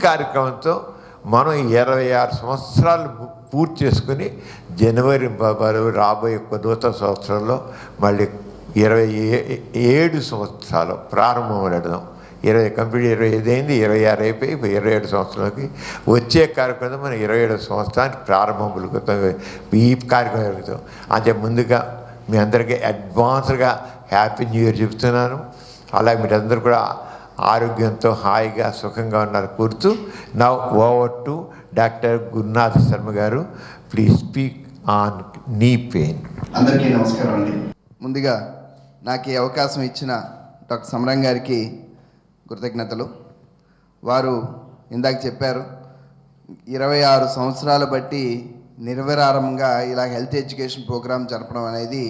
కార్యక్రమంతో మనం 26 సంవత్సరాలు పూర్తి చేసుకుని జనవరి రాబోయే నూతన సంవత్సరంలో మళ్ళీ 27 సంవత్సరాలు ప్రారంభం పెడదాం. 20 కంప్లీట్ 25 అయింది, 26 అయిపోయి 27 సంవత్సరాలకి వచ్చే కార్యక్రమం మనం 27 సంవత్సరానికి ప్రారంభం పలుకుతాం. ఈ కార్యక్రమం జరుగుతాం. అంటే ముందుగా మీ అందరికీ అడ్వాన్స్గా హ్యాపీ న్యూ ఇయర్ చెప్తున్నాను. అలాగే మీరందరూ కూడా ఆరోగ్యంతో హాయిగా సుఖంగా ఉన్నారు కోరుతూ now over to doctor Gurunath Sharma garu. Please speak on knee pain. అందరికీ నమస్కారం అండి. ముందుగా నాకు ఈ అవకాశం ఇచ్చిన డాక్టర్ సమరం గారికి కృతజ్ఞతలు. వారు ఇందాక చెప్పారు 26 సంవత్సరాలు బట్టి నిర్విరామంగా ఇలా హెల్త్ ఎడ్యుకేషన్ ప్రోగ్రాం జరపడం అనేది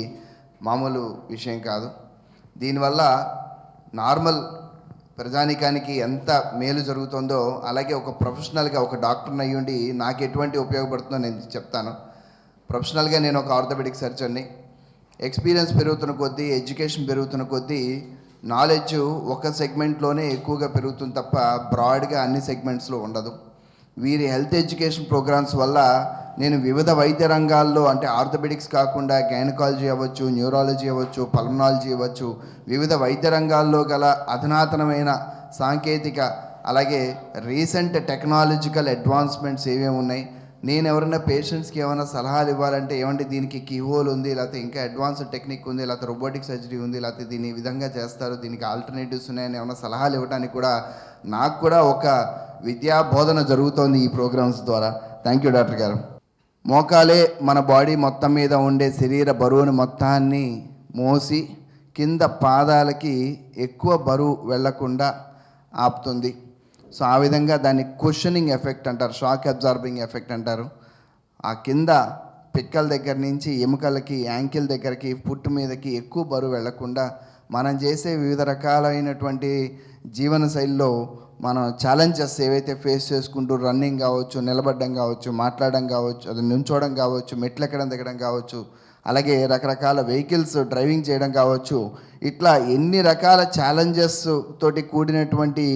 మామూలు విషయం కాదు. దీనివల్ల నార్మల్ ప్రజానికానికి ఎంత మేలు జరుగుతుందో అలాగే ఒక ప్రొఫెషనల్గా ఒక డాక్టర్ని అయ్యుండి నాకు ఎటువంటి ఉపయోగపడుతుందో నేను చెప్తాను. ప్రొఫెషనల్గా నేను ఒక ఆర్థోపెడిక్ సర్జన్ని. ఎక్స్పీరియన్స్ పెరుగుతున్న కొద్దీ, ఎడ్యుకేషన్ పెరుగుతున్న కొద్దీ నాలెడ్జ్ ఒక సెగ్మెంట్లోనే ఎక్కువగా పెరుగుతుంది తప్ప బ్రాడ్గా అన్ని సెగ్మెంట్స్లో ఉండదు. వీరి హెల్త్ ఎడ్యుకేషన్ ప్రోగ్రామ్స్ వల్ల నేను వివిధ వైద్య రంగాల్లో, అంటే ఆర్థోపెడిక్స్ కాకుండా గైనకాలజీ అవ్వచ్చు, న్యూరాలజీ అవ్వచ్చు, పల్మనాలజీ అవ్వచ్చు, వివిధ వైద్య రంగాల్లో గల అధునాతనమైన సాంకేతిక అలాగే రీసెంట్ టెక్నాలజికల్ అడ్వాన్స్మెంట్స్ ఏమేమి ఉన్నాయి, నేను ఎవరైనా పేషెంట్స్కి ఏమైనా సలహాలు ఇవ్వాలంటే ఏమంటే దీనికి కీహోల్ ఉంది, లేకపోతే ఇంకా అడ్వాన్స్డ్ టెక్నిక్ ఉంది, లేకపోతే రోబోటిక్ సర్జరీ ఉంది, లేకపోతే దీన్ని ఈ విధంగా చేస్తారు, దీనికి ఆల్టర్నేటివ్స్ ఉన్నాయని ఏమైనా సలహాలు ఇవ్వడానికి కూడా నాకు కూడా ఒక విద్యా బోధన జరుగుతోంది ఈ ప్రోగ్రామ్స్ ద్వారా. థ్యాంక్ యూ డాక్టర్ గారు. మోకాలే మన బాడీ మొత్తం మీద ఉండే శరీర బరువుని మొత్తాన్ని మోసి కింద పాదాలకి ఎక్కువ బరువు వెళ్లకుండా ఆపుతుంది. సో ఆ విధంగా దాన్ని కుషనింగ్ ఎఫెక్ట్ అంటారు, షాక్ అబ్జార్బింగ్ ఎఫెక్ట్ అంటారు. ఆ కింద పిక్కల దగ్గర నుంచి ఎముకలకి, యాంకిల్ దగ్గరికి, పుట్టు మీదకి ఎక్కువ బరువు వెళ్లకుండా మనం చేసే వివిధ రకాలైనటువంటి జీవన శైలిలో మనం ఛాలెంజెస్ ఏవైతే ఫేస్ చేసుకుంటూ రన్నింగ్ కావచ్చు, నిలబడడం కావచ్చు, మాట్లాడడం కావచ్చు, అది నుంచోవడం కావచ్చు, మెట్లు ఎక్కడం దిగడం కావచ్చు, అలాగే రకరకాల వెహికల్స్ డ్రైవింగ్ చేయడం కావచ్చు, ఇట్లా ఎన్ని రకాల ఛాలెంజెస్ తోటి కూడినటువంటి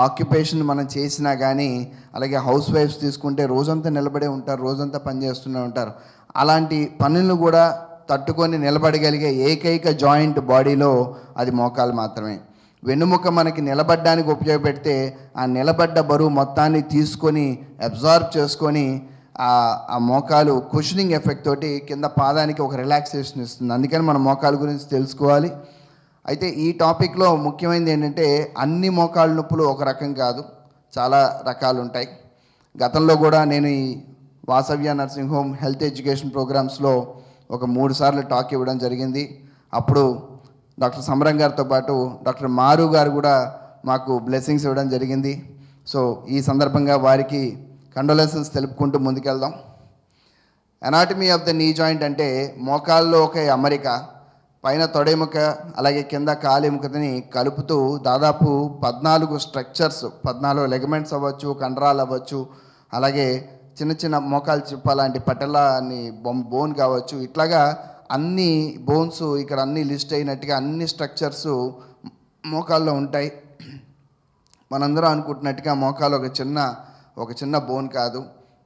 ఆక్యుపేషన్ మనం చేసినా కానీ, అలాగే హౌస్ వైఫ్స్ తీసుకుంటే రోజంతా నిలబడే ఉంటారు, రోజంతా పనిచేస్తూనే ఉంటారు. అలాంటి పనులను కూడా తట్టుకొని నిలబడగలిగే ఏకైక జాయింట్ బాడీలో అది మోకాలు మాత్రమే. వెన్నుముక మనకి నిలబడడానికి ఉపయోగపెడితే ఆ నిలబడ్డ బరువు మొత్తాన్ని తీసుకొని అబ్జార్బ్ చేసుకొని ఆ మోకాలు కుషనింగ్ ఎఫెక్ట్ తోటి కింద పాదానికి ఒక రిలాక్సేషన్ ఇస్తుంది. అందుకని మన మోకాలు గురించి తెలుసుకోవాలి. అయితే ఈ టాపిక్లో ముఖ్యమైనది ఏంటంటే అన్ని మోకాళ్ళ నొప్పులు ఒక రకం కాదు, చాలా రకాలు ఉంటాయి. గతంలో కూడా నేను ఈ Vasavya nursing home health education ప్రోగ్రామ్స్లో ఒక 3 సార్లు టాక్ ఇవ్వడం జరిగింది. అప్పుడు డాక్టర్ సమరం గారితో పాటు డాక్టర్ మారు గారు కూడా మాకు బ్లెస్సింగ్స్ ఇవ్వడం జరిగింది. సో ఈ సందర్భంగా వారికి కండోలెన్సెస్ తెలుపుకుంటూ ముందుకెళ్దాం. Anatomy of the knee joint అంటే మోకాల్లో ఒక అమరిక, పైన తొడెముక అలాగే కింద కాలెముకని కలుపుతూ దాదాపు 14 స్ట్రక్చర్స్, 14 లెగమెంట్స్ అవ్వచ్చు, కండరాలు అవ్వచ్చు, అలాగే చిన్న చిన్న మోకాలు చిప్ప లాంటి పటెలా అని బోన్ కావచ్చు, ఇట్లాగా అన్ని బోన్స్ ఇక్కడ అన్ని లిస్ట్ అయినట్టుగా అన్ని స్ట్రక్చర్స్ మోకాల్లో ఉంటాయి. మనందరం అనుకుంటున్నట్టుగా మోకాలు ఒక చిన్న బోన్ కాదు,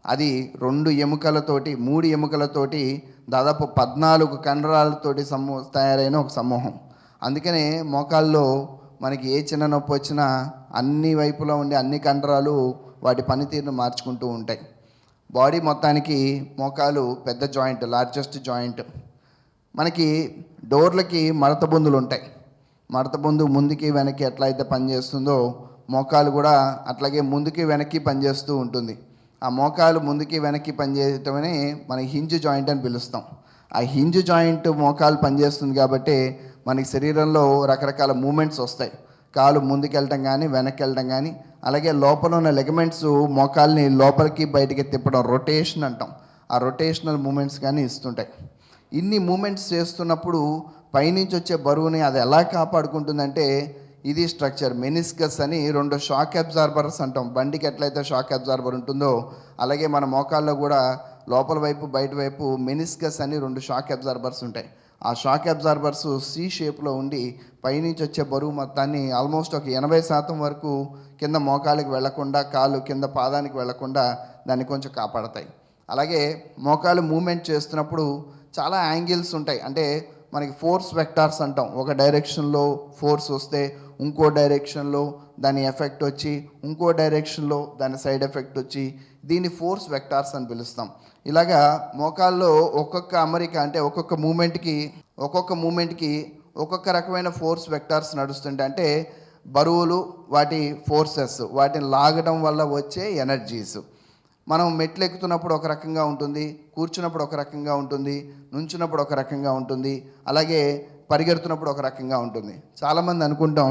అది 2 ఎముకలతోటి 3 ఎముకలతోటి దాదాపు 14 కండరాలతోటి తయారైన ఒక సమూహం. అందుకనే మోకాల్లో మనకి ఏ చిన్న నొప్పి వచ్చినా అన్ని వైపులో ఉండే అన్ని కండరాలు వాటి పనితీరును మార్చుకుంటూ ఉంటాయి. బాడీ మొత్తానికి మోకాలు పెద్ద జాయింట్, లార్జెస్ట్ జాయింట్. మనకి డోర్లకి మడత బొందులు ఉంటాయి. మడత బొందు ముందుకి వెనక్కి ఎట్లా అయితే పనిచేస్తుందో మోకాలు కూడా అట్లాగే ముందుకి వెనక్కి పనిచేస్తూ ఉంటుంది. ఆ మోకాలు ముందుకి వెనక్కి పనిచేయటమని మన హింజ్ జాయింట్ అని పిలుస్తాం. ఆ హింజ్ జాయింట్ మోకాలు పనిచేస్తుంది కాబట్టి మనకి శరీరంలో రకరకాల మూమెంట్స్ వస్తాయి. కాలు ముందుకు వెళ్ళటం కానీ, వెనక్కి వెళ్ళటం కానీ, అలాగే లోపల ఉన్న లెగమెంట్స్ మోకాల్ని లోపలికి బయటికి తిప్పడం రొటేషన్ అంటాం. ఆ రొటేషనల్ మూమెంట్స్ కానీ ఇస్తుంటాయి. ఇన్ని మూమెంట్స్ చేస్తున్నప్పుడు పైనుంచి వచ్చే బరువుని అది ఎలా కాపాడుకుంటుందంటే ఇది స్ట్రక్చర్ మెనిస్కస్ అని 2 షాక్ అబ్జార్బర్స్ అంటాం. బండికి ఎట్లయితే షాక్ అబ్జార్బర్ ఉంటుందో అలాగే మన మోకాల్లో కూడా లోపల వైపు బయట వైపు మెనిస్కస్ అని 2 షాక్ అబ్జార్బర్స్ ఉంటాయి. ఆ షాక్ అబ్జార్బర్స్ సి షేప్లో ఉండి పైనుంచి వచ్చే బరువు మొత్తాన్ని ఆల్మోస్ట్ ఒక 80% వరకు కింద మోకాలికి వెళ్లకుండా, కాలు కింద పాదానికి వెళ్లకుండా దాన్ని కొంచెం కాపాడతాయి. అలాగే మోకాలు మూమెంట్ చేస్తున్నప్పుడు చాలా యాంగిల్స్ ఉంటాయి. అంటే మనకి ఫోర్స్ వెక్టార్స్ అంటాం. ఒక డైరెక్షన్లో ఫోర్స్ వస్తే ఇంకో డైరెక్షన్లో దాని ఎఫెక్ట్ వచ్చి, ఇంకో డైరెక్షన్లో దాని సైడ్ ఎఫెక్ట్ వచ్చి, దీన్ని ఫోర్స్ వెక్టార్స్ అని పిలుస్తాం. ఇలాగా మోకాల్లో ఒక్కొక్క అమరిక అంటే ఒక్కొక్క మూమెంట్కి ఒక్కొక్క రకమైన ఫోర్స్ వెక్టార్స్ నడుస్తుంటాయి. అంటే బరువులు, వాటి ఫోర్సెస్, వాటిని లాగడం వల్ల వచ్చే ఎనర్జీస్. మనం మెట్లు ఎక్కుతున్నప్పుడు ఒక రకంగా ఉంటుంది, కూర్చున్నప్పుడు ఒక రకంగా ఉంటుంది, నుంచున్నప్పుడు ఒక రకంగా ఉంటుంది, అలాగే పరిగెడుతున్నప్పుడు ఒక రకంగా ఉంటుంది. చాలామంది అనుకుంటాం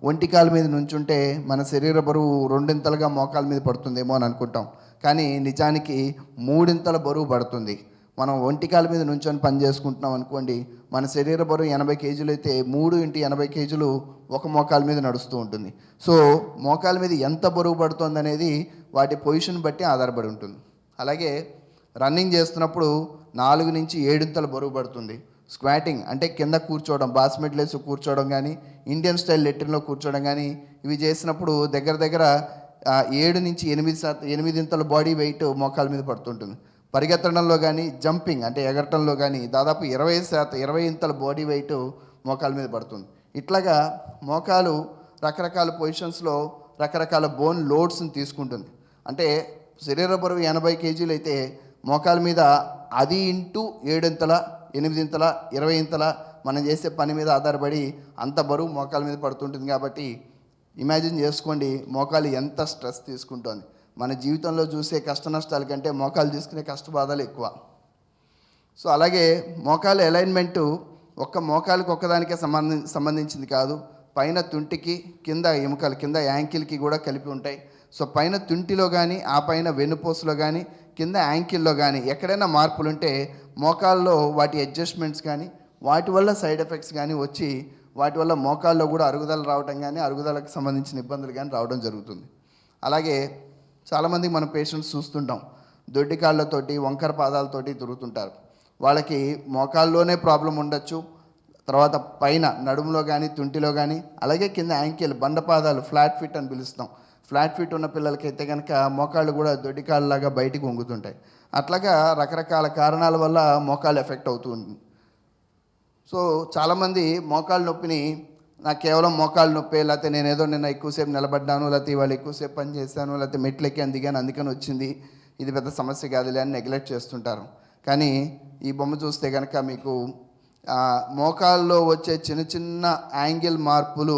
ఒంటికాల మీద నుంచుంటే మన శరీర బరువు 2 మోకాల మీద పడుతుందేమో అని అనుకుంటాం. కానీ నిజానికి 3 బరువు పడుతుంది. మనం ఒంటికాల మీద నుంచొని పని చేసుకుంటున్నాం అనుకోండి, మన శరీర బరువు 80 కేజీలు అయితే 3 × 80 కేజీలు ఒక మోకాల మీద నడుస్తూ ఉంటుంది. సో మోకాల మీద ఎంత బరువు పడుతుంది అనేది వాటి పొజిషన్ బట్టి ఆధారపడి ఉంటుంది. అలాగే రన్నింగ్ చేస్తున్నప్పుడు 4 నుంచి 7 బరువు పడుతుంది. స్క్వాటింగ్ అంటే కింద కూర్చోవడం, బాస్మెట్లు వేసి కూర్చోవడం కానీ, ఇండియన్ స్టైల్ లెట్రిన్లో కూర్చోవడం కానీ, ఇవి చేసినప్పుడు దగ్గర 7 నుంచి 8 బాడీ వెయిట్ మోకాల మీద పడుతుంటుంది. పరిగెత్తడంలో కానీ, జంపింగ్ అంటే ఎగరటంలో కానీ దాదాపు 20 బాడీ వెయిట్ మోకాల మీద పడుతుంది. ఇట్లాగా మోకాలు రకరకాల పొజిషన్స్లో రకరకాల బోన్ లోడ్స్ని తీసుకుంటుంది. అంటే శరీర బరువు 80 కేజీలు అయితే మోకాల మీద అది ఇంటూ 7 8 20 మనం చేసే పని మీద ఆధారపడి అంత బరువు మోకాల మీద పడుతుంటుంది. కాబట్టి ఇమాజిన్ చేసుకోండి మోకాలు ఎంత స్ట్రెస్ తీసుకుంటుంది. మన జీవితంలో చూసే కష్ట నష్టాల కంటే మోకాలు తీసుకునే కష్టబాధలు ఎక్కువ. సో అలాగే మోకాలు అలైన్మెంటు ఒక్క మోకాలుకి ఒక్కదానికే సంబంధించింది కాదు. పైన తుంటికి, కింద ఎముకలు, కింద యాంకిల్కి కూడా కలిపి ఉంటాయి. సో పైన తుంటిలో కానీ, ఆ పైన వెన్నుపూసలో కానీ, కింద యాంకిల్లో కానీ ఎక్కడైనా మార్పులు ఉంటే మోకాల్లో వాటి అడ్జస్ట్మెంట్స్ కానీ, వాటి వల్ల సైడ్ ఎఫెక్ట్స్ కానీ వచ్చి వాటి వల్ల మోకాల్లో కూడా అరుగుదల రావడం కానీ, అరుగుదలకు సంబంధించిన ఇబ్బందులు కానీ రావడం జరుగుతుంది. అలాగే చాలామంది మన పేషెంట్స్ చూస్తుంటాం, దొడ్డి కాళ్ళతోటి, వంకర పాదాలతోటి తిరుగుతుంటారు. వాళ్ళకి మోకాల్లోనే ప్రాబ్లం ఉండొచ్చు, తర్వాత పైన నడుములో కానీ, తుంటిలో కానీ, అలాగే కింద యాంకిల్, బండపాదాలు, ఫ్లాట్ ఫిట్ అని పిలుస్తాం. ఫ్లాట్ ఫిట్ ఉన్న పిల్లలకైతే కనుక మోకాళ్ళు కూడా దొడ్డి కాళ్ళలాగా బయటికి వంగుతుంటాయి. అట్లాగా రకరకాల కారణాల వల్ల మోకాళ్ళు ఎఫెక్ట్ అవుతూ ఉంటుంది. సో చాలామంది మోకాళ్ళ నొప్పిని నాకు కేవలం మోకాళ్ళ నొప్పి, లేకపోతే నేనేదో నిన్న ఎక్కువసేపు నిలబడ్డాను, లేకపోతే ఇవాళ ఎక్కువసేపు పని చేశాను, లేకపోతే మెట్లు ఎక్కాను దిగాను అందుకని వచ్చింది, ఇది పెద్ద సమస్య కాదులే అని నెగ్లెక్ట్ చేస్తుంటారు. కానీ ఈ బొమ్మ చూస్తే కనుక మీకు మోకాల్లో వచ్చే చిన్న చిన్న యాంగిల్ మార్పులు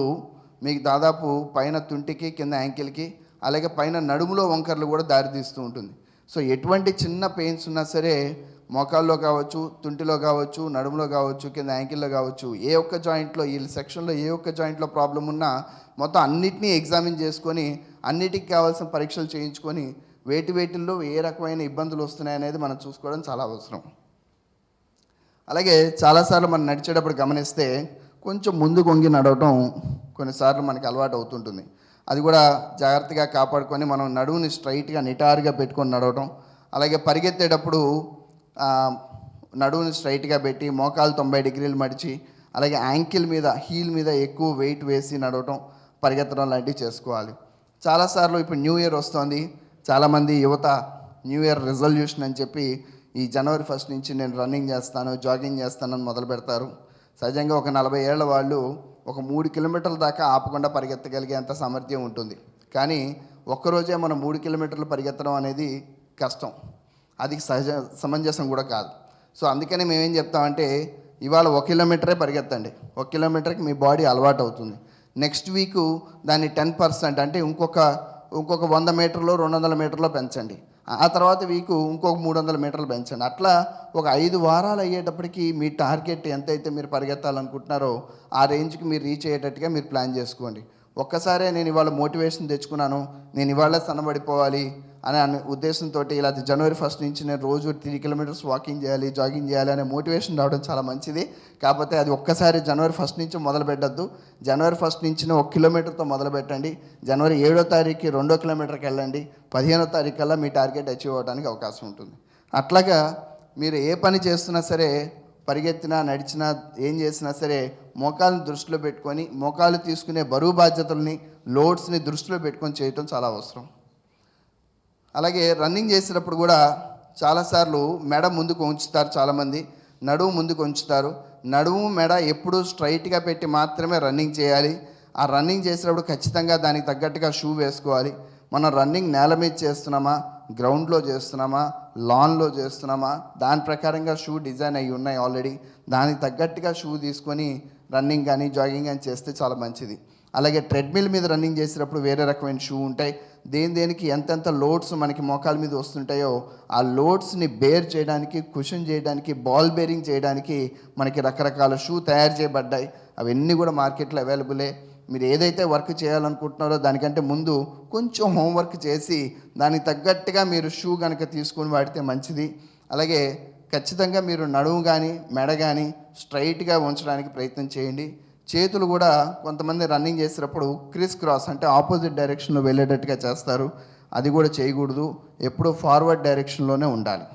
మీకు దాదాపు పైన తుంటికి, కింద యాంకిల్కి, అలాగే పైన నడుములో వంకర్లు కూడా దారితీస్తూ ఉంటుంది. సో ఎటువంటి చిన్న పెయిన్స్ ఉన్నా సరే మోకాల్లో కావచ్చు, తుంటిలో కావచ్చు, నడుములో కావచ్చు, కింద యాంకిల్లో కావచ్చు, ఏ ఒక్క జాయింట్లో, ఈ సెక్షన్లో ఏ ఒక్క జాయింట్లో ప్రాబ్లం ఉన్నా మొత్తం అన్నిటినీ ఎగ్జామిన్ చేసుకొని అన్నిటికి కావాల్సిన పరీక్షలు చేయించుకొని వేటిల్లో ఏ రకమైన ఇబ్బందులు వస్తున్నాయనేది మనం చూసుకోవడం చాలా అవసరం. అలాగే చాలాసార్లు మనం నడిచేటప్పుడు గమనిస్తే కొంచెం ముందుకు వంగి నడవటం కొన్నిసార్లు మనకి అలవాటు అవుతుంటుంది. అది కూడా జాగ్రత్తగా కాపాడుకొని మనం నడువుని స్ట్రైట్గా నిటారుగా పెట్టుకొని నడవటం, అలాగే పరిగెత్తేటప్పుడు నడువుని స్ట్రైట్గా పెట్టి మోకాలు 90 డిగ్రీలు మడిచి, అలాగే యాంకిల్ మీద, హీల్ మీద ఎక్కువ వెయిట్ వేసి నడవటం, పరిగెత్తడం లాంటివి చేసుకోవాలి. చాలాసార్లు ఇప్పుడు న్యూ ఇయర్ వస్తుంది, చాలామంది యువత న్యూ ఇయర్ రెజల్యూషన్ అని చెప్పి ఈ జనవరి 1 నుంచి నేను రన్నింగ్ చేస్తాను, జాగింగ్ చేస్తానని మొదలు పెడతారు. సహజంగా ఒక 40 ఏళ్ల వాళ్ళు ఒక 3 కిలోమీటర్ల దాకా ఆపకుండా పరిగెత్తగలిగేంత సామర్థ్యం ఉంటుంది. కానీ ఒక్కరోజే మనం 3 కిలోమీటర్లు పరిగెత్తడం అనేది కష్టం, అది సమంజసం కూడా కాదు. సో అందుకని మేమేం చెప్తామంటే ఇవాళ 1 కిలోమీటరే పరిగెత్తండి, 1 కిలోమీటర్కి మీ బాడీ అలవాటు అవుతుంది. నెక్స్ట్ వీకు దాన్ని 10% అంటే ఇంకొక 100 మీటర్లో 200 మీటర్లో పెంచండి. ఆ తర్వాత వీకు ఇంకొక 300 మీటర్లు పెంచండి. అట్లా ఒక 5 వారాలు అయ్యేటప్పటికి మీ టార్గెట్ ఎంతైతే మీరు పరిగెత్తాలనుకుంటున్నారో ఆ రేంజ్కి మీరు రీచ్ అయ్యేటట్టుగా మీరు ప్లాన్ చేసుకోండి. ఒక్కసారే నేను ఇవాళ మోటివేషన్ తెచ్చుకున్నాను, నేను ఇవాళ సన్నబడిపోవాలి అనే ఉద్దేశంతో ఇలా జనవరి 1 నుంచి నేను రోజు 3 కిలోమీటర్స్ వాకింగ్ చేయాలి, జాగింగ్ చేయాలి అనే మోటివేషన్ రావడం చాలా మంచిది. కాకపోతే అది ఒక్కసారి జనవరి 1 నుంచి మొదలు పెట్టద్దు. జనవరి 1 నుంచి 1 కిలోమీటర్తో మొదలు పెట్టండి. జనవరి 7వ తారీఖుకి 2 కిలోమీటర్కి వెళ్ళండి. 15వ తారీఖు కల్లా మీ టార్గెట్ అచీవ్ అవ్వడానికి అవకాశం ఉంటుంది. అట్లాగా మీరు ఏ పని చేస్తున్నా సరే పరిగెత్తినా నడిచినా ఏం చేసినా సరే మోకాళ్ళని దృష్టిలో పెట్టుకొని మోకాళ్ళు తీసుకునే బరువు బాధ్యతల్ని లోడ్స్ని దృష్టిలో పెట్టుకొని చేయటం చాలా అవసరం. అలాగే రన్నింగ్ చేసేటప్పుడు కూడా చాలాసార్లు మెడ ముందుకు ఉంచుతారు, చాలామంది నడుము ముందుకు ఉంచుతారు. నడుము మెడ ఎప్పుడూ స్ట్రైట్గా పెట్టి మాత్రమే రన్నింగ్ చేయాలి. ఆ రన్నింగ్ చేసేటప్పుడు ఖచ్చితంగా దానికి తగ్గట్టుగా షూ వేసుకోవాలి. మనం రన్నింగ్ నేల మీద చేస్తున్నామా, గ్రౌండ్లో చేస్తున్నామా, లాన్లో చేస్తున్నామా, దాని ప్రకారంగా షూ డిజైన్ అయ్యి ఉన్నాయి ఆల్రెడీ. దానికి తగ్గట్టుగా షూ తీసుకొని రన్నింగ్ కానీ జాగింగ్ కానీ చేస్తే చాలా మంచిది. అలాగే ట్రెడ్మిల్ మీద రన్నింగ్ చేసేటప్పుడు వేరే రకమైన షూ ఉంటాయి. దేనికి ఎంతెంత లోడ్స్ మనకి మోకాల మీద వస్తుంటాయో ఆ లోడ్స్ని బేర్ చేయడానికి, కుషన్ చేయడానికి, బాల్ బేరింగ్ చేయడానికి మనకి రకరకాల షూ తయారు చేయబడ్డాయి. అవన్నీ కూడా మార్కెట్లో అవైలబులే. మీరు ఏదైతే వర్క్ చేయాలనుకుంటున్నారో దానికంటే ముందు కొంచెం హోంవర్క్ చేసి దానికి తగ్గట్టుగా మీరు షూ కనుక తీసుకొని వాడితే మంచిది. అలాగే ఖచ్చితంగా మీరు నడుము కానీ మెడ కానీ స్ట్రైట్గా ఉంచడానికి ప్రయత్నం చేయండి. చేతులు కూడా కొంతమంది రన్నింగ్ చేసేటప్పుడు క్రిస్ క్రాస్ అంటే ఆపోజిట్ డైరెక్షన్లో వెళ్ళేటట్టుగా చేస్తారు. అది కూడా చేయకూడదు, ఎప్పుడూ ఫార్వర్డ్ డైరెక్షన్లోనే ఉండాలి.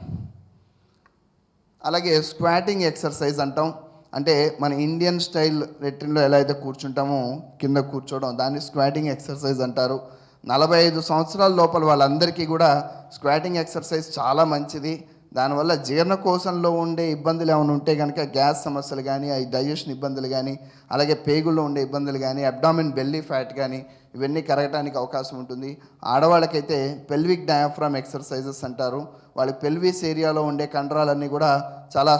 అలాగే స్క్వాటింగ్ ఎక్సర్సైజ్ అంటాం. అంటే మన ఇండియన్ స్టైల్ లెట్రిన్లో ఎలా అయితే కూర్చుంటామో కింద కూర్చోవడం, దాన్ని స్క్వాటింగ్ ఎక్సర్సైజ్ అంటారు. 45 సంవత్సరాల లోపల వాళ్ళందరికీ కూడా స్క్వాటింగ్ ఎక్సర్సైజ్ చాలా మంచిది. దానివల్ల జీర్ణకోశంలో ఉండే ఇబ్బందులు ఏమైనా ఉంటే కనుక గ్యాస్ సమస్యలు కానీ, డైజెషన్ ఇబ్బందులు కానీ, అలాగే పేగుల్లో ఉండే ఇబ్బందులు కానీ, అబ్డామిన్ బెల్లీ ఫ్యాట్ కానీ ఇవన్నీ కరగటానికి అవకాశం ఉంటుంది. ఆడవాళ్ళకైతే పెల్విక్ డయాఫ్రామ్ ఎక్సర్సైజెస్ అంటారు. వాళ్ళ పెల్విస్ ఏరియాలో ఉండే కండరాలన్నీ కూడా చాలా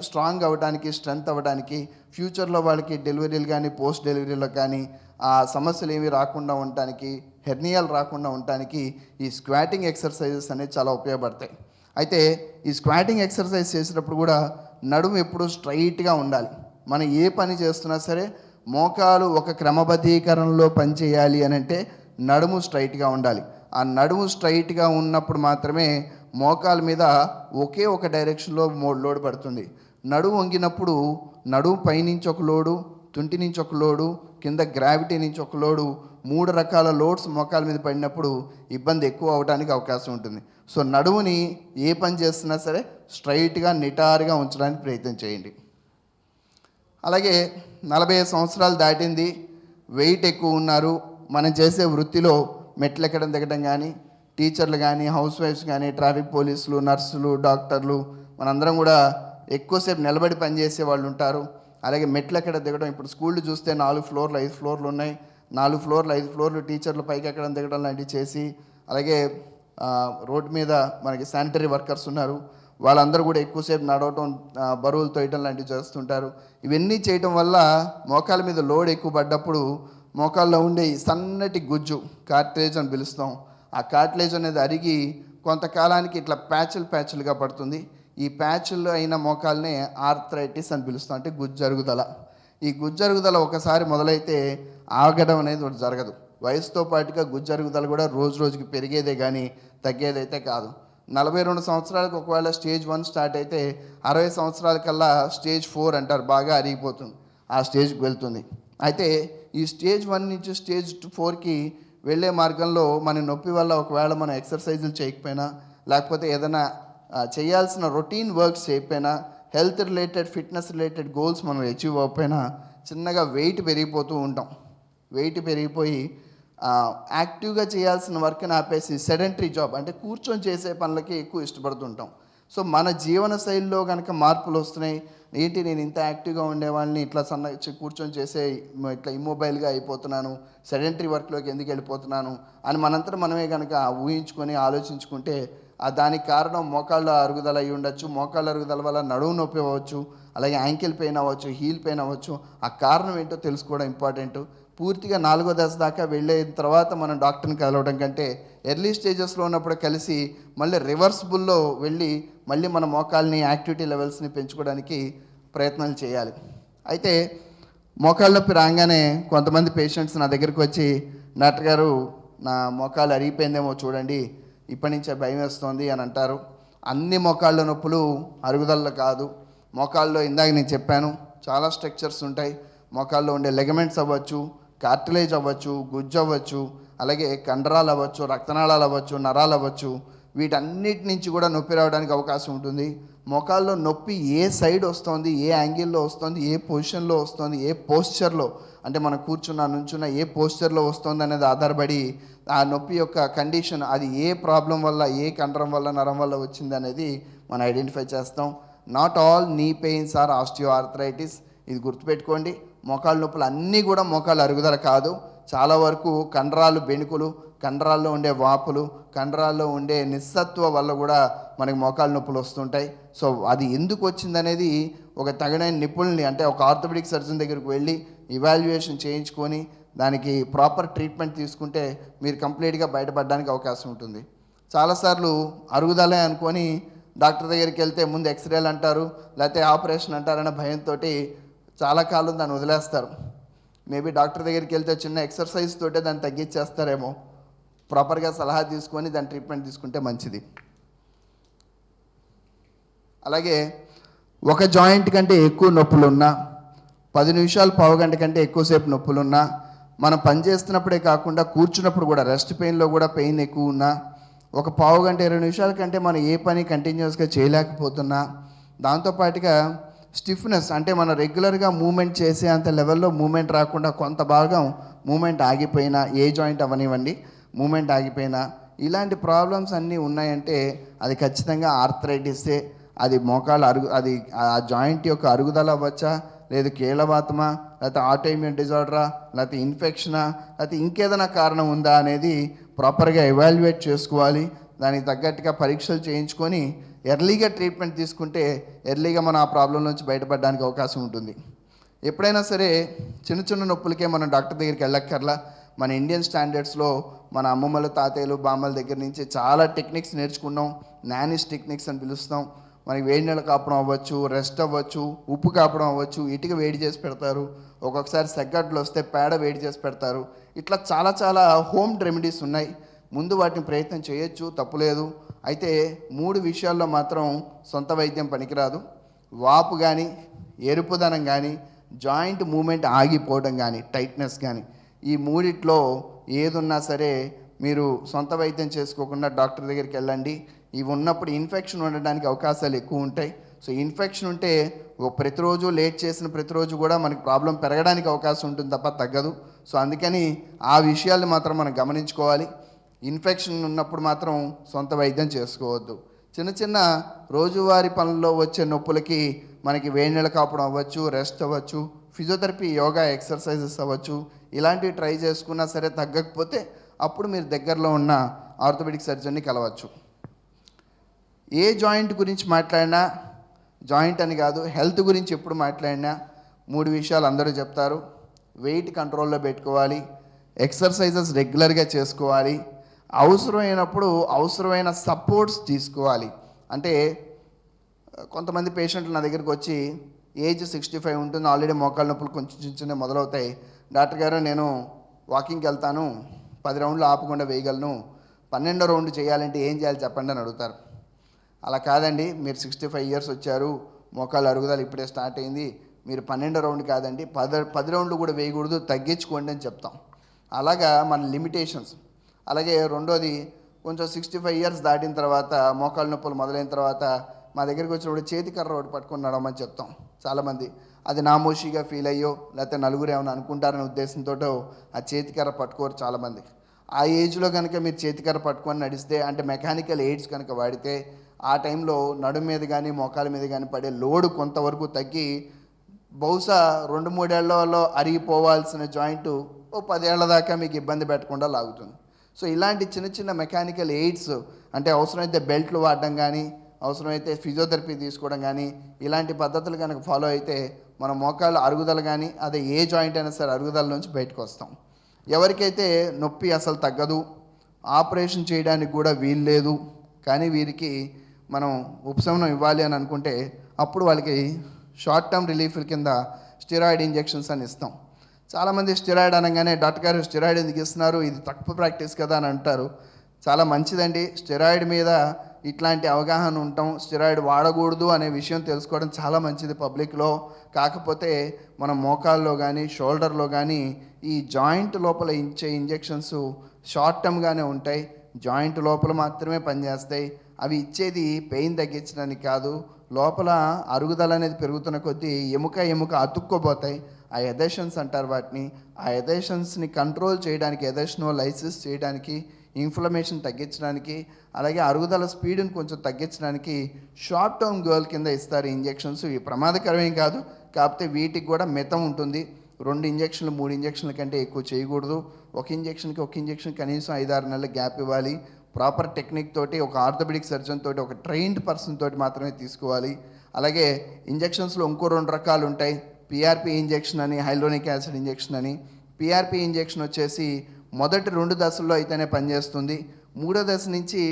స్ట్రాంగ్ అవ్వడానికి, స్ట్రెంగ్త్ అవ్వడానికి, ఫ్యూచర్లో వాళ్ళకి డెలివరీలు కానీ పోస్ట్ డెలివరీలకు కానీ ఆ సమస్యలు ఏమీ రాకుండా ఉండటానికి, హెర్నియాలు రాకుండా ఉండటానికి ఈ స్క్వాటింగ్ ఎక్సర్సైజెస్ అనేవి చాలా ఉపయోగపడతాయి. అయితే ఈ స్క్వాటింగ్ ఎక్సర్సైజ్ చేసేటప్పుడు కూడా నడుము ఎప్పుడూ స్ట్రైట్గా ఉండాలి. మనం ఏ పని చేస్తున్నా సరే మోకాలు ఒక క్రమబద్ధీకరణలో పనిచేయాలి అని అంటే నడుము స్ట్రైట్గా ఉండాలి. ఆ నడుము స్ట్రైట్గా ఉన్నప్పుడు మాత్రమే మోకాల మీద ఒకే ఒక డైరెక్షన్లో లోడ్ పడుతుంది. నడుము వంగినప్పుడు నడుము పైనుంచి ఒక లోడు, తుంటి నుంచి ఒక లోడు, కింద గ్రావిటీ నుంచి ఒక లోడు, 3 రకాల లోడ్స్ మోకాల మీద పడినప్పుడు ఇబ్బంది ఎక్కువ అవడానికి అవకాశం ఉంటుంది. సో నడుముని ఏ పని చేస్తున్నా సరే స్ట్రైట్గా నిటారుగా ఉంచడానికి ప్రయత్నం చేయండి. అలాగే 45 సంవత్సరాలు దాటింది, వెయిట్ ఎక్కువ ఉన్నారు, మనం చేసే వృత్తిలో మెట్లు ఎక్కడం దిగడం కానీ, టీచర్లు కానీ, హౌస్ వైఫ్స్ కానీ, ట్రాఫిక్ పోలీసులు, నర్సులు, డాక్టర్లు మనందరం కూడా ఎక్కువసేపు నిలబడి పనిచేసే వాళ్ళు ఉంటారు. అలాగే మెట్లు ఎక్కడ దిగడం, ఇప్పుడు స్కూళ్ళు చూస్తే 4 ఫ్లోర్లు 5 ఫ్లోర్లు ఉన్నాయి. 4 ఫ్లోర్లు 5 ఫ్లోర్లు టీచర్లు పైకి ఎక్కడం దిగడం లాంటివి చేసి, అలాగే రోడ్డు మీద మనకి శానిటరీ వర్కర్స్ ఉన్నారు, వాళ్ళందరూ కూడా ఎక్కువసేపు నడవటం, బరువులు తోయటం లాంటివి చేస్తుంటారు. ఇవన్నీ చేయటం వల్ల మోకాల మీద లోడ్ ఎక్కువ పడ్డప్పుడు మోకాల్లో ఉండే ఈ సన్నటి గుజ్జు కార్టిలేజ్ అని పిలుస్తాం. ఆ కార్టిలేజ్ అనేది అరిగి కొంతకాలానికి ఇట్లా ప్యాచులుగా పడుతుంది. ఈ ప్యాచుల్లో అయిన మోకాల్నే ఆర్థరైటిస్ అని పిలుస్తాం, అంటే గుజ్జరుగుదల. ఈ గుజ్జరుగుదల ఒకసారి మొదలైతే ఆగడం అనేది ఒకటి జరగదు. వయసుతో పాటుగా గుజ్జరుగుదల కూడా రోజు రోజుకి పెరిగేదే కానీ తగ్గేదైతే కాదు. 42 సంవత్సరాలకు ఒకవేళ స్టేజ్ 1 స్టార్ట్ అయితే 60 సంవత్సరాల కల్లా స్టేజ్ 4 అంటారు, బాగా అరిగిపోతుంది, ఆ స్టేజ్కి వెళ్తుంది. అయితే ఈ స్టేజ్ 1 నుంచి స్టేజ్ 4కి వెళ్ళే మార్గంలో మన నొప్పి వల్ల ఒకవేళ మనం ఎక్సర్సైజులు చేయకపోయినా, లేకపోతే ఏదైనా చేయాల్సిన రొటీన్ వర్క్స్ చేయకపోయినా, health related fitness related goals మనం అచీవ్ అవ్వకపోయినా చిన్నగా వెయిట్ పెరిగిపోతూ ఉంటాం. వెయిట్ పెరిగిపోయి యాక్టివ్గా చేయాల్సిన వర్క్ని ఆపేసి సెడెంటరీ జాబ్ అంటే కూర్చొని చేసే పనులకి ఎక్కువ ఇష్టపడుతుంటాం. సో మన జీవన శైలిలో కనుక మార్పులు వస్తున్నాయి, ఏంటి నేను ఇంత యాక్టివ్గా ఉండేవాళ్ళని ఇట్లా కూర్చొని చేసే ఇట్లా ఇమ్మొబైల్గా అయిపోతున్నాను, సెడెంటరీ వర్క్లోకి ఎందుకు వెళ్ళిపోతున్నాను అని మనంతా మనమే కనుక ఊహించుకొని ఆలోచించుకుంటే దానికి కారణం మోకాళ్ళ అరుగుదల అయి ఉండొచ్చు. మోకాళ్ళ అరుగుదల వల్ల నడుము నొప్పి అవ్వచ్చు, అలాగే యాంకిల్ పెయిన్ అవ్వచ్చు, హీల్ పెయిన్ అవ్వచ్చు. ఆ కారణం ఏంటో తెలుసుకోవడం ఇంపార్టెంట్. పూర్తిగా 4వ దశ దాకా వెళ్ళే తర్వాత మనం డాక్టర్ని కలవడం కంటే ఎర్లీ స్టేజెస్లో ఉన్నప్పుడు కలిసి మళ్ళీ రివర్సిబుల్లో వెళ్ళి మళ్ళీ మన మోకాల్ని యాక్టివిటీ లెవెల్స్ని పెంచుకోవడానికి ప్రయత్నాలు చేయాలి. అయితే మోకాళ్ళ నొప్పి రాగానే కొంతమంది పేషెంట్స్ నా దగ్గరికి వచ్చి, డాక్టర్ గారు నా మోకాలు అరిగిపోయిందేమో చూడండి, ఇప్పటి నుంచే భయం వేస్తుంది అని అంటారు. అన్ని మోకాళ్ళ నొప్పులు అరుగుదల కాదు. మోకాల్లో ఇందాక నేను చెప్పాను చాలా స్ట్రక్చర్స్ ఉంటాయి. మోకాల్లో ఉండే లెగమెంట్స్ అవ్వచ్చు, కార్టిలేజ్ అవ్వచ్చు, గుజ్జు అవ్వచ్చు, అలాగే కండరాలు అవ్వచ్చు, రక్తనాళాలు అవ్వచ్చు, నరాలు అవ్వచ్చు, వీటన్నిటి నుంచి కూడా నొప్పి రావడానికి అవకాశం ఉంటుంది. మోకాల్లో నొప్పి ఏ సైడ్ వస్తుంది, ఏ యాంగిల్లో వస్తుంది, ఏ పొజిషన్లో వస్తుంది, ఏ పోస్చర్లో అంటే మనం కూర్చున్నా నుంచున్న ఏ పోస్చర్లో వస్తుంది అనేది ఆధారపడి ఆ నొప్పి యొక్క కండిషన్, అది ఏ ప్రాబ్లం వల్ల, ఏ కండరం వల్ల, నరం వల్ల వచ్చింది అనేది మనం ఐడెంటిఫై చేస్తాం. Not all knee pains are osteoarthritis. ఇది గుర్తుపెట్టుకోండి. మోకాళ్ళ నొప్పులు అన్నీ కూడా మోకాళ్ళ అరుగుదల కాదు. చాలా వరకు కండరాలు బెణుకులు, కండరాల్లో ఉండే వాపులు, కండరాల్లో ఉండే నిస్సత్వ వల్ల కూడా మనకి మోకాళ్ళ నొప్పులు వస్తుంటాయి. సో అది ఎందుకు వచ్చిందనేది ఒక తగిన నిపుణుల్ని అంటే ఒక ఆర్థోపెడిక్ సర్జన్ దగ్గరికి వెళ్ళి ఇవాల్యుయేషన్ చేయించుకొని దానికి ప్రాపర్ ట్రీట్మెంట్ తీసుకుంటే మీరు కంప్లీట్గా బయటపడడానికి అవకాశం ఉంటుంది. చాలాసార్లు అరుగుదలే అనుకొని డాక్టర్ దగ్గరికి వెళ్తే ముందు ఎక్స్రేలు అంటారు, లేకపోతే ఆపరేషన్ అంటారనే భయంతో చాలా కాలం దాన్ని వదిలేస్తారు. మేబీ డాక్టర్ దగ్గరికి వెళ్తే చిన్న ఎక్సర్సైజ్ తోటే దాన్ని తగ్గించేస్తారేమో. ప్రాపర్గా సలహా తీసుకొని దాని ట్రీట్మెంట్ తీసుకుంటే మంచిది. అలాగే ఒక జాయింట్ కంటే ఎక్కువ నొప్పులున్నా, 10 నిమిషాలు పావుగంట కంటే ఎక్కువసేపు నొప్పులున్నా, మనం పనిచేస్తున్నప్పుడే కాకుండా కూర్చున్నప్పుడు కూడా రెస్ట్ పెయిన్లో కూడా పెయిన్ ఎక్కువ ఉన్నా, ఒక పావుగంట 20 నిమిషాల కంటే మనం ఏ పని కంటిన్యూస్గా చేయలేకపోతున్నా, దాంతోపాటుగా స్టిఫ్నెస్ అంటే మనం రెగ్యులర్గా మూమెంట్ చేసే అంత లెవెల్లో మూమెంట్ రాకుండా కొంత భాగం మూమెంట్ ఆగిపోయినా, ఏ జాయింట్ అవనివ్వండి మూమెంట్ ఆగిపోయినా, ఇలాంటి ప్రాబ్లమ్స్ అన్నీ ఉన్నాయంటే అది ఖచ్చితంగా ఆర్థరైటిసే. అది మోకాళ్ళ అది ఆ జాయింట్ యొక్క అరుగుదల అవ్వచ్చా, లేదు కీళ్ళవాతమా, లేకపోతే ఆటోఇమ్యూన్ డిజార్డరా, లేకపోతే ఇన్ఫెక్షనా, లేకపోతే ఇంకేదైనా కారణం ఉందా అనేది ప్రాపర్గా ఎవాల్యుయేట్ చేసుకోవాలి. దానికి తగ్గట్టుగా పరీక్షలు చేయించుకొని ఎర్లీగా ట్రీట్మెంట్ తీసుకుంటే ఎర్లీగా మనం ఆ ప్రాబ్లం నుంచి బయటపడడానికి అవకాశం ఉంటుంది. ఎప్పుడైనా సరే చిన్న చిన్న నొప్పులకే మనం డాక్టర్ దగ్గరికి వెళ్ళక్కర్లా. మన ఇండియన్ స్టాండర్డ్స్లో మన అమ్మమ్మలు, తాతయ్యలు, బామ్మల దగ్గర నుంచి చాలా టెక్నిక్స్ నేర్చుకున్నాం. నానిష్ టెక్నిక్స్ అని పిలుస్తాం. మనకి వేడి నీళ్ళు కాపడం అవ్వచ్చు, రెస్ట్ అవ్వచ్చు, ఉప్పు కాపడం అవ్వచ్చు, ఇటుక వేడి చేసి పెడతారు, ఒక్కొక్కసారి సెగ్గడ్లు వస్తే పేడ వేడి చేసి పెడతారు. ఇట్లా చాలా చాలా హోమ్ రెమెడీస్ ఉన్నాయి. ముందు వాటిని ప్రయత్నం చేయొచ్చు, తప్పులేదు. అయితే 3 విషయాల్లో మాత్రం సొంత వైద్యం పనికిరాదు. వాపు కానీ, ఎరుపుదనం కానీ, జాయింట్ మూమెంట్ ఆగిపోవడం కానీ, టైట్నెస్ కానీ, ఈ 3 ఏదున్నా సరే మీరు సొంత వైద్యం చేసుకోకుండా డాక్టర్ దగ్గరికి వెళ్ళండి. ఇవి ఉన్నప్పుడు ఇన్ఫెక్షన్ ఉండడానికి అవకాశాలు ఎక్కువ ఉంటాయి. సో ఇన్ఫెక్షన్ ఉంటే ప్రతిరోజు లేట్ చేసిన ప్రతిరోజు కూడా మనకి ప్రాబ్లం పెరగడానికి అవకాశం ఉంటుంది తప్ప తగ్గదు. సో అందుకని ఆ విషయాలు మాత్రం మనం గమనించుకోవాలి. ఇన్ఫెక్షన్ ఉన్నప్పుడు మాత్రం సొంత వైద్యం చేసుకోవద్దు. చిన్న చిన్న రోజువారీ పనుల్లో వచ్చే నొప్పులకి మనకి వేడి నీళ్ళు కాపడం అవ్వచ్చు, రెస్ట్ అవ్వచ్చు, ఫిజియోథెరపీ, యోగా ఎక్సర్సైజెస్ అవ్వచ్చు, ఇలాంటివి ట్రై చేసుకున్నా సరే తగ్గకపోతే అప్పుడు మీరు దగ్గరలో ఉన్న ఆర్థోపెడిక్ సర్జన్ని కలవచ్చు. ఏ జాయింట్ గురించి మాట్లాడినా, జాయింట్ అని కాదు హెల్త్ గురించి ఎప్పుడు మాట్లాడినా 3 విషయాలు అందరూ చెప్తారు. వెయిట్ కంట్రోల్లో పెట్టుకోవాలి, ఎక్సర్సైజెస్ రెగ్యులర్గా చేసుకోవాలి, అవసరమైనప్పుడు అవసరమైన సపోర్ట్స్ తీసుకోవాలి. అంటే కొంతమంది పేషెంట్లు నా దగ్గరికి వచ్చి ఏజ్ 65 ఉంటుంది, ఆల్రెడీ మోకాళ్ళ నొప్పులు కొంచెం చిన్న చిన్న మొదలవుతాయి, డాక్టర్ గారు నేను వాకింగ్కి వెళ్తాను, 10 రౌండ్లు ఆపకుండా వేయగలను, 12వ రౌండ్ చేయాలంటే ఏం చేయాలి చెప్పండి అని అడుగుతారు. అలా కాదండి, మీరు 65 ఇయర్స్ వచ్చారు, మోకాళ్ళ అరుగుదల ఇప్పుడే స్టార్ట్ అయింది, మీరు 12వ రౌండ్ కాదండి 10 రౌండ్లు కూడా వేయకూడదు, తగ్గించుకోండి అని చెప్తాం. అలాగా మన లిమిటేషన్స్. అలాగే రెండోది, కొంచెం 65 ఇయర్స్ దాటిన తర్వాత మోకాళ్ళ నొప్పులు మొదలైన తర్వాత మా దగ్గరికి వచ్చినప్పుడు చేతికర్ర ఒకటి పట్టుకొని నడవమని చెప్తాం. చాలామంది అది నామోషిగా ఫీల్ అయ్యో లేకపోతే నలుగురు ఏమైనా అనుకుంటారనే ఉద్దేశంతో ఆ చేతికర్ర పట్టుకోరు చాలామంది. ఆ ఏజ్లో కనుక మీరు చేతికర్ర పట్టుకొని నడిస్తే, అంటే మెకానికల్ ఎయిడ్స్ కనుక వాడితే, ఆ టైంలో నడుము మీద కానీ మోకాల మీద కానీ పడే లోడ్ కొంతవరకు తగ్గి బహుశా 2-3 ఏళ్లలో అరిగిపోవాల్సిన జాయింట్ 10 ఏళ్ల దాకా మీకు ఇబ్బంది పెట్టకుండా లాగుతుంది. సో ఇలాంటి చిన్న చిన్న మెకానికల్ ఎయిడ్స్, అంటే అవసరమైతే బెల్ట్లు వాడడం కానీ, అవసరమైతే ఫిజియోథెరపీ తీసుకోవడం కానీ, ఇలాంటి పద్ధతులు కనుక ఫాలో అయితే మన మోకాళ్ళ అరుగుదల కానీ, అదే ఏ జాయింట్ అయినా సరే అరుగుదల నుంచి బయటకు వస్తాం. ఎవరికైతే నొప్పి అసలు తగ్గదు, ఆపరేషన్ చేయడానికి కూడా వీలు లేదు, కానీ వీరికి మనం ఉపశమనం ఇవ్వాలి అని అనుకుంటే అప్పుడు వాళ్ళకి షార్ట్ టర్మ్ రిలీఫ్ల కింద స్టెరాయిడ్ ఇంజెక్షన్స్ అని ఇస్తాం. చాలామంది స్టెరాయిడ్ అనగానే డాక్టర్ గారు స్టెరాయిడ్ ఎందుకు ఇస్తున్నారు, ఇది తక్కువ ప్రాక్టీస్ కదా అని అంటారు. చాలా మంచిదండి, స్టెరాయిడ్ మీద ఇట్లాంటి అవగాహన ఉండటం, స్టెరాయిడ్ వాడకూడదు అనే విషయం తెలుసుకోవడం చాలా మంచిది పబ్లిక్లో. కాకపోతే మన మోకాల్లో కానీ షోల్డర్లో కానీ ఈ జాయింట్ లోపల ఇచ్చే ఇంజెక్షన్స్ షార్ట్ టర్మ్గానే ఉంటాయి, జాయింట్ లోపల మాత్రమే పనిచేస్తాయి. అవి ఇచ్చేది పెయిన్ తగ్గించడానికి కాదు, లోపల అరుగుదల అనేది పెరుగుతున్న కొద్దీ ఎముక అతుక్కోబోతాయి. ఆ ఎదెషన్స్ అంటారు వాటిని. ఆ ఎదెషన్స్ని కంట్రోల్ చేయడానికి, ఎదెషనోలైసిస్ చేయడానికి, ఇన్ఫ్లమేషన్ తగ్గించడానికి, అలాగే అరుగుదల స్పీడ్ని కొంచెం తగ్గించడానికి షార్ట్ టర్మ్ గోల్ కింద ఇస్తారు ఇంజెక్షన్స్. ఇవి ప్రమాదకరమేం కాదు, కాకపోతే వీటికి కూడా మితం ఉంటుంది. 2 ఇంజెక్షన్లు 3 ఇంజెక్షన్ల కంటే ఎక్కువ చేయకూడదు. ఒక ఇంజెక్షన్ కనీసం 5-6 నెలల గ్యాప్ ఇవ్వాలి. ప్రాపర్ టెక్నిక్ తోటి, ఒక ఆర్థోపెడిక్ సర్జన్ తోటి, ఒక ట్రైన్డ్ పర్సన్ తోటి మాత్రమే తీసుకోవాలి. అలాగే ఇంజెక్షన్స్లో ఇంకో 2 రకాలు ఉంటాయి. పిఆర్పి ఇంజెక్షన్ అని, హైలోనిక్ యాసిడ్ ఇంజెక్షన్ అని. పిఆర్పి ఇంజెక్షన్ వచ్చేసి మొదటి 2 దశల్లో అయితేనే పనిచేస్తుంది. 3వ దశ నుంచి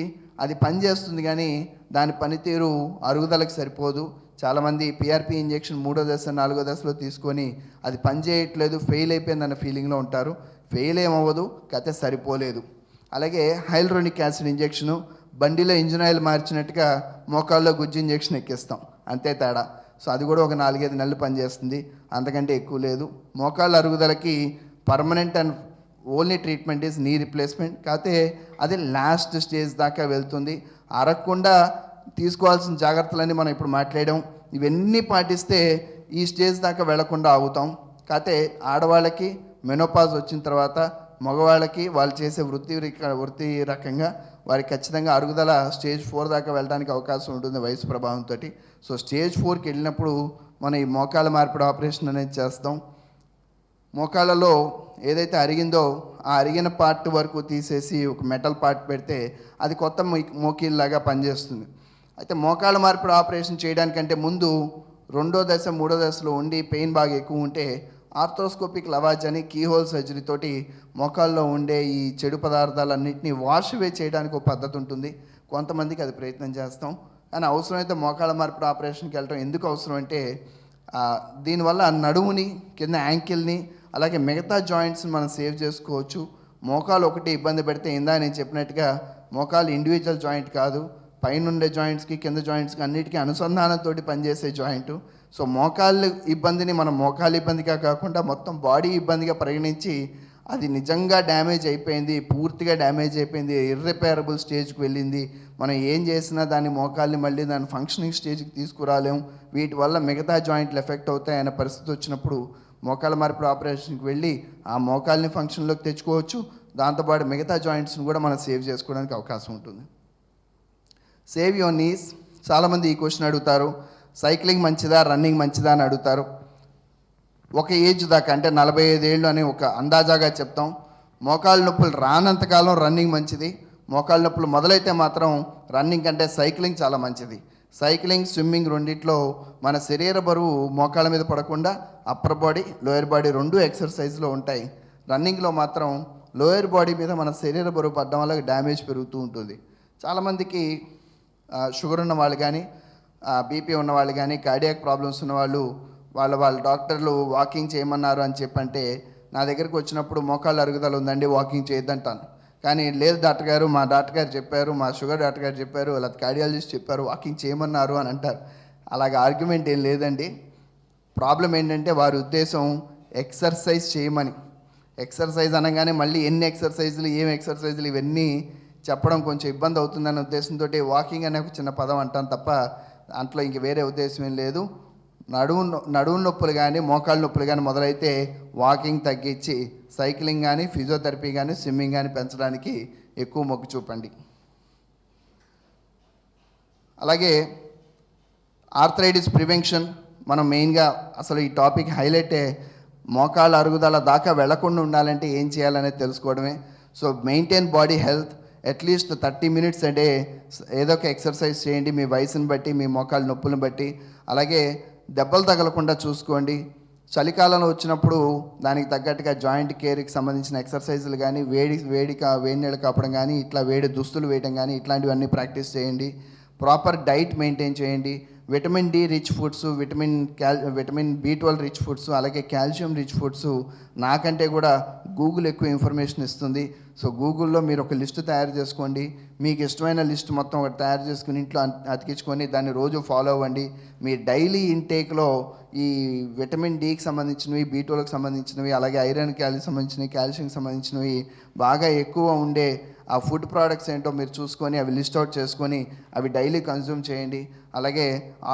అది పనిచేస్తుంది కానీ దాని పనితీరు అరుగుదలకు సరిపోదు. చాలామంది పిఆర్పి ఇంజెక్షన్ 3వ దశ 4వ దశలో తీసుకొని అది పనిచేయట్లేదు, ఫెయిల్ అయిపోయిందన్న ఫీలింగ్లో ఉంటారు. ఫెయిల్ ఏమవ్వదు, కథ సరిపోలేదు. అలాగే హైలోనిక్ యాసిడ్ ఇంజెక్షను బండిలో ఇంజిన్ ఆయిల్ మార్చినట్టుగా మోకాల్లో గుజ్జు ఇంజెక్షన్ ఎక్కిస్తాం, అంతే తేడా. సో అది కూడా ఒక 4-5 నెలలు పనిచేస్తుంది, అంతకంటే ఎక్కువ లేదు. మోకాళ్ళ అరుగుదలకి permanent and only treatment is knee replacement. కాకపోతే అది లాస్ట్ స్టేజ్ దాకా వెళ్తుంది. అరగకుండా తీసుకోవాల్సిన జాగ్రత్తలన్నీ మనం ఇప్పుడు మాట్లాడాం. ఇవన్నీ పాటిస్తే ఈ స్టేజ్ దాకా వెళ్లకుండా ఆగుతాం. కాకపోతే ఆడవాళ్ళకి మెనోపాజ్ వచ్చిన తర్వాత, మగవాళ్ళకి వాళ్ళు చేసే వృత్తి రకంగా వారికి ఖచ్చితంగా అరుగుదల స్టేజ్ 4 దాకా వెళ్ళడానికి అవకాశం ఉంటుంది వయసు ప్రభావంతో. సో స్టేజ్ 4కి వెళ్ళినప్పుడు మనం ఈ మోకాళ్ళ మార్పిడి ఆపరేషన్ అనేది చేస్తాం. మోకాళ్ళలో ఏదైతే అరిగిందో ఆ అరిగిన పార్ట్ వరకు తీసేసి ఒక మెటల్ పార్ట్ పెడితే అది కొత్త మోకీల్లాగా పనిచేస్తుంది. అయితే మోకాళ్ళ మార్పిడి ఆపరేషన్ చేయడానికంటే ముందు 2వ దశ 3వ దశలో ఉండి పెయిన్ బాగా ఎక్కువ ఉంటే ఆర్థ్రోస్కోపిక్ లవాజ్ అని కీహోల్ సర్జరీ తోటి మోకాల్లో ఉండే ఈ చెడు పదార్థాలన్నింటినీ వాష్ అవే చేయడానికి ఒక పద్ధతి ఉంటుంది. కొంతమందికి అది ప్రయత్నం చేస్తాం. కానీ అవసరమైతే మోకాళ్ళ మార్పిడి ఆపరేషన్కి వెళ్ళటం ఎందుకు అవసరం అంటే దీనివల్ల నడుముని, కింద యాంకిల్ని, అలాగే మిగతా జాయింట్స్ని మనం సేవ్ చేసుకోవచ్చు. మోకాలు ఒకటి ఇబ్బంది పెడితే నేను చెప్పినట్టుగా మోకాలు ఇండివిజువల్ జాయింట్ కాదు, పైన ఉండే జాయింట్స్కి కింద జాయింట్స్కి అన్నిటికీ అనుసంధానంతో పనిచేసే జాయింట్. సో మోకాళ్ళు ఇబ్బందిని మనం మోకాలు ఇబ్బందిగా కాకుండా మొత్తం బాడీ ఇబ్బందిగా పరిగణించి అది నిజంగా డ్యామేజ్ అయిపోయింది, పూర్తిగా డ్యామేజ్ అయిపోయింది, ఇర్రిపేరబుల్ స్టేజ్కి వెళ్ళింది, మనం ఏం చేసినా దాన్ని మోకాల్ని మళ్ళీ దాని ఫంక్షనింగ్ స్టేజ్కి తీసుకురాలేము, వీటి వల్ల మిగతా జాయింట్లు ఎఫెక్ట్ అవుతాయి అనే పరిస్థితి వచ్చినప్పుడు మోకాళ్ళ మార్పిడి ఆపరేషన్కి వెళ్ళి ఆ మోకాల్ని ఫంక్షన్లోకి తెచ్చుకోవచ్చు. దాంతోపాటు మిగతా జాయింట్స్ని కూడా మనం సేవ్ చేసుకోవడానికి అవకాశం ఉంటుంది. Save your knees. చాలామంది ఈ క్వశ్చన్ అడుగుతారు, సైక్లింగ్ మంచిదా, రన్నింగ్ మంచిదా అని అడుగుతారు. ఒక ఏజ్ దాకా అంటే 45 ఏళ్ళు అని ఒక అందాజాగా చెప్తాం. మోకాళ్ళ నొప్పులు రానంతకాలం రన్నింగ్ మంచిది. మోకాళ్ళ నొప్పులు మొదలైతే మాత్రం రన్నింగ్ కంటే సైక్లింగ్ చాలా మంచిది. సైక్లింగ్, స్విమ్మింగ్ రెండిట్లో మన శరీర బరువు మోకాళ్ళ మీద పడకుండా అప్పర్ బాడీ, లోయర్ బాడీ 2 ఎక్సర్సైజ్లో ఉంటాయి. రన్నింగ్లో మాత్రం లోయర్ బాడీ మీద మన శరీర బరువు పడడం వల్ల డ్యామేజ్ పెరుగుతూ ఉంటుంది. చాలామందికి షుగర్ ఉన్న వాళ్ళు కానీ, బీపీ ఉన్నవాళ్ళు కానీ, కార్డియాక్ ప్రాబ్లమ్స్ ఉన్నవాళ్ళు వాళ్ళ డాక్టర్లు వాకింగ్ చేయమన్నారు అని చెప్పంటే నా దగ్గరికి వచ్చినప్పుడు మోకాళ్ళ అరుగుదల ఉందండి, వాకింగ్ చేయొద్దంటాను. కానీ లేదు డాక్టర్ గారు, మా డాక్టర్ గారు చెప్పారు, మా షుగర్ డాక్టర్ గారు చెప్పారు, వాళ్ళ కార్డియాలజిస్ట్ చెప్పారు, వాకింగ్ చేయమన్నారు అని అంటారు. అలాగే ఆర్గ్యుమెంట్ ఏం లేదండి. ప్రాబ్లం ఏంటంటే వారి ఉద్దేశం ఎక్సర్సైజ్ చేయమని. ఎక్సర్సైజ్ అనగానే మళ్ళీ ఎన్ని ఎక్సర్సైజులు, ఏం ఎక్సర్సైజులు ఇవన్నీ చెప్పడం కొంచెం ఇబ్బంది అవుతుందనే ఉద్దేశంతో వాకింగ్ అనే ఒక చిన్న పదం అంటాను తప్ప దాంట్లో ఇంక వేరే ఉద్దేశం ఏం లేదు. నడుము నొప్పులు కానీ, మోకాళ్ళ నొప్పులు కానీ మొదలైతే వాకింగ్ తగ్గించి సైక్లింగ్ కానీ, ఫిజియోథెరపీ కానీ, స్విమ్మింగ్ కానీ పెంచడానికి ఎక్కువ మొగ్గు చూపండి. అలాగే ఆర్థరైటిస్ ప్రివెన్షన్ మనం మెయిన్గా అసలు ఈ టాపిక్ హైలైటే. మోకాళ్ళ అరుగుదల దాకా వెళ్లకుండా ఉండాలంటే ఏం చేయాలనేది తెలుసుకోవడమే. So maintain body health, at least 30 minutes a day ఏదో ఒక ఎక్సర్సైజ్ చేయండి మీ వయసుని బట్టి, మీ మోకాళ్ళ నొప్పులను బట్టి. అలాగే దెబ్బలు తగలకుండా చూసుకోండి. చలికాలంలో వచ్చినప్పుడు దానికి తగ్గట్టుగా జాయింట్ కేర్కి సంబంధించిన ఎక్సర్సైజులు కానీ, వేడి నీళ్ళు కాపడం కానీ, ఇట్లా వేడి దుస్తులు వేయడం కానీ ఇట్లాంటివన్నీ ప్రాక్టీస్ చేయండి. ప్రాపర్ డైట్ మెయింటైన్ చేయండి. Vitamin D rich foods, vitamin B12 rich foods, అలాగే కాల్షియం రిచ్ ఫుడ్స్ నాకంటే కూడా గూగుల్ ఎక్కువ ఇన్ఫర్మేషన్ ఇస్తుంది. సో గూగుల్లో మీరు ఒక లిస్ట్ తయారు చేసుకోండి. మీకు ఇష్టమైన లిస్ట్ మొత్తం ఒకటి తయారు చేసుకుని ఇంట్లో అతికించుకొని దాన్ని రోజు ఫాలో అవ్వండి. మీ డైలీ ఇంటేక్లో ఈ విటమిన్ డికి సంబంధించినవి, B12కి సంబంధించినవి, అలాగే ఐరన్ క్యాల్షియం సంబంధించినవి, కాల్షియంకి సంబంధించినవి బాగా ఎక్కువ ఉండే ఆ ఫుడ్ ప్రోడక్ట్స్ ఏంటో మీరు చూసుకొని అవి లిస్ట్ అవుట్ చేసుకొని అవి డైలీ కన్జ్యూమ్ చేయండి. అలాగే